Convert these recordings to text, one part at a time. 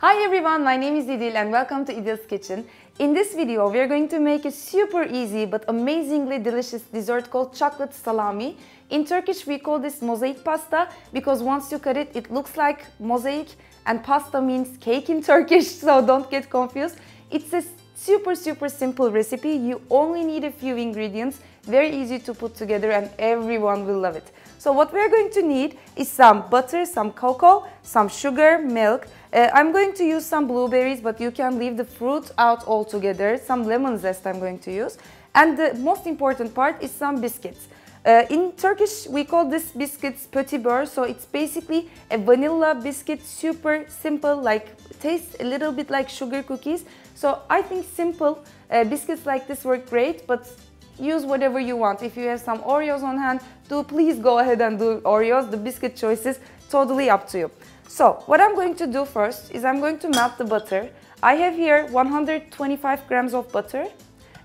Hi everyone, my name is Idil and welcome to Idil's Kitchen. In this video, we are going to make a super easy but amazingly delicious dessert called chocolate salami. In Turkish, we call this mosaic pasta because once you cut it, it looks like mosaic, and pasta means cake in Turkish, so don't get confused. It's a super simple recipe. You only need a few ingredients, very easy to put together, and everyone will love it. So what we're going to need is some butter, some cocoa, some sugar, milk. I'm going to use some blueberries, but you can leave the fruit out altogether. Some lemon zest I'm going to use. And the most important part is some biscuits. In Turkish, we call this biscuits petit beurre, so it's basically a vanilla biscuit, super simple, like tastes a little bit like sugar cookies. So I think simple biscuits like this work great, but use whatever you want. If you have some Oreos on hand, please go ahead and do Oreos. The biscuit choice is totally up to you. So what I'm going to do first is I'm going to melt the butter. I have here 125 grams of butter,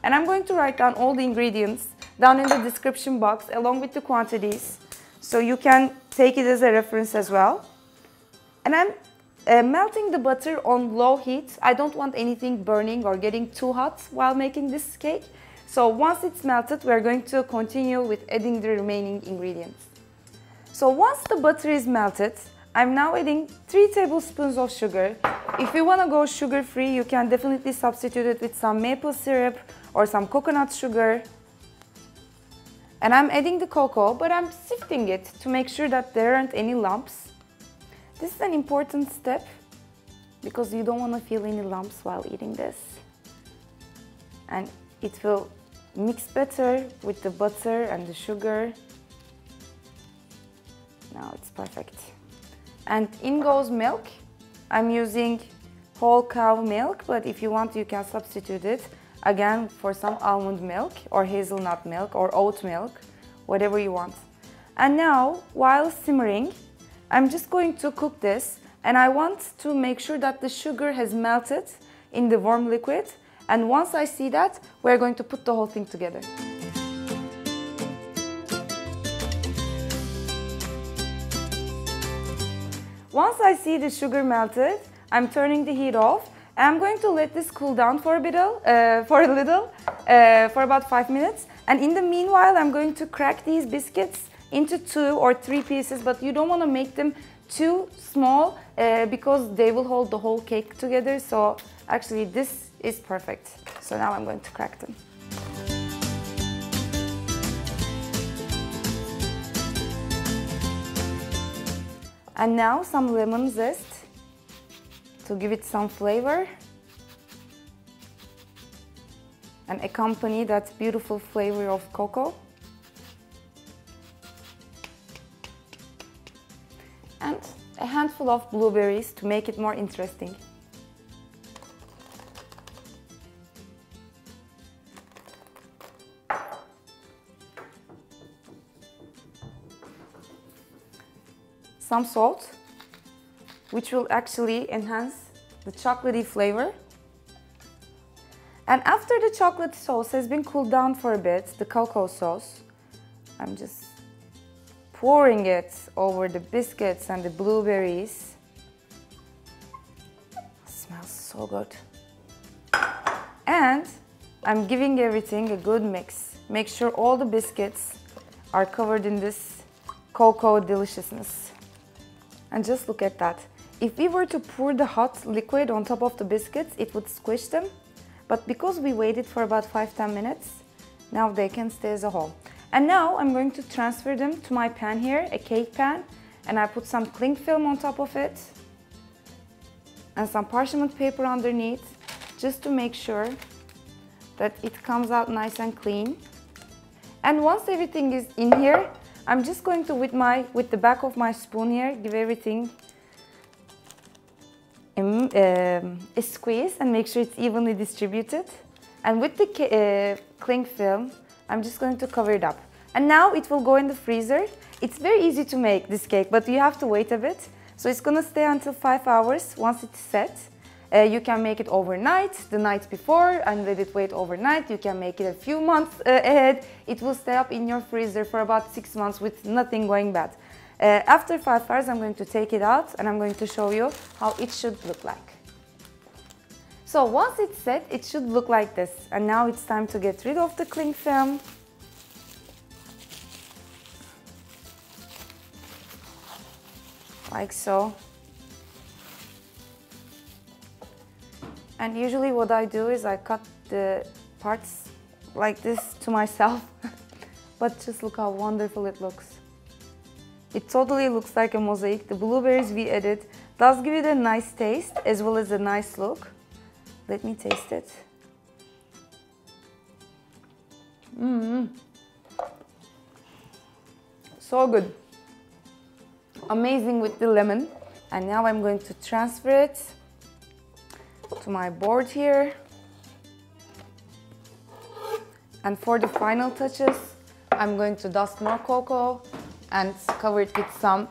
and I'm going to write down all the ingredients down in the description box along with the quantities, so you can take it as a reference as well. And I'm melting the butter on low heat. I don't want anything burning or getting too hot while making this cake. So once it's melted, we're going to continue with adding the remaining ingredients. So once the butter is melted, I'm now adding 3 tablespoons of sugar. If you want to go sugar-free, you can definitely substitute it with some maple syrup or some coconut sugar. And I'm adding the cocoa, but I'm sifting it to make sure that there aren't any lumps. This is an important step because you don't want to feel any lumps while eating this. And it will mix better with the butter and the sugar. Now it's perfect. And in goes milk. I'm using whole cow milk, but if you want, you can substitute it again for some almond milk or hazelnut milk or oat milk, whatever you want. And now, while simmering, I'm just going to cook this, and I want to make sure that the sugar has melted in the warm liquid. And once I see that, we're going to put the whole thing together. Once I see the sugar melted, I'm turning the heat off. And I'm going to let this cool down for about 5 minutes. And in the meanwhile, I'm going to crack these biscuits into 2 or 3 pieces, but you don't want to make them too small because they will hold the whole cake together. So actually this is perfect. So now I'm going to crack them. And now some lemon zest to give it some flavor and accompany that beautiful flavor of cocoa. And a handful of blueberries to make it more interesting. Some salt, which will actually enhance the chocolatey flavor. And after the chocolate sauce has been cooled down for a bit, the cocoa sauce, I'm just pouring it over the biscuits and the blueberries. It smells so good. And I'm giving everything a good mix. Make sure all the biscuits are covered in this cocoa deliciousness. And just look at that. If we were to pour the hot liquid on top of the biscuits, it would squish them. But because we waited for about 5–10 minutes, now they can stay as a whole. And now I'm going to transfer them to my pan here, a cake pan. And I put some cling film on top of it and some parchment paper underneath, just to make sure that it comes out nice and clean. And once everything is in here, I'm just going to, with the back of my spoon here, give everything a squeeze and make sure it's evenly distributed. And with the cling film, I'm just going to cover it up. And now it will go in the freezer. It's very easy to make this cake, but you have to wait a bit. So it's going to stay until 5 hours once it's set. You can make it overnight, the night before, and let it wait overnight. You can make it a few months ahead. It will stay up in your freezer for about 6 months with nothing going bad. After 5 hours, I'm going to take it out and I'm going to show you how it should look like. So once it's set, it should look like this. And now it's time to get rid of the cling film. Like so. And usually what I do is I cut the parts like this to myself. But just look how wonderful it looks. It totally looks like a mosaic. The blueberries we added does give it a nice taste as well as a nice look. Let me taste it. So good. Amazing with the lemon. And now I'm going to transfer it to my board here. And for the final touches, I'm going to dust more cocoa and cover it with some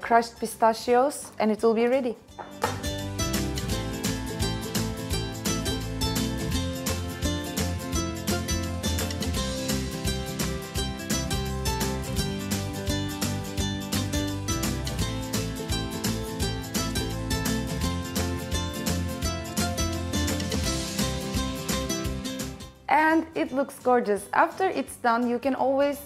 crushed pistachios, and it will be ready. And it looks gorgeous. After it's done, you can always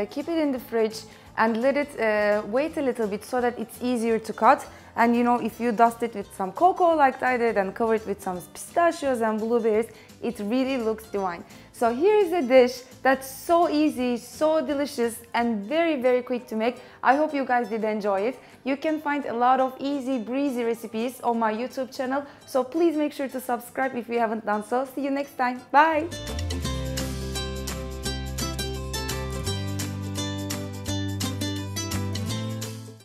keep it in the fridge and let it wait a little bit so that it's easier to cut. And you know, if you dust it with some cocoa like I did and cover it with some pistachios and blueberries, it really looks divine. So here is a dish that's so easy, so delicious, and very, very quick to make. I hope you guys did enjoy it. You can find a lot of easy, breezy recipes on my YouTube channel. So please make sure to subscribe if you haven't done so. See you next time. Bye!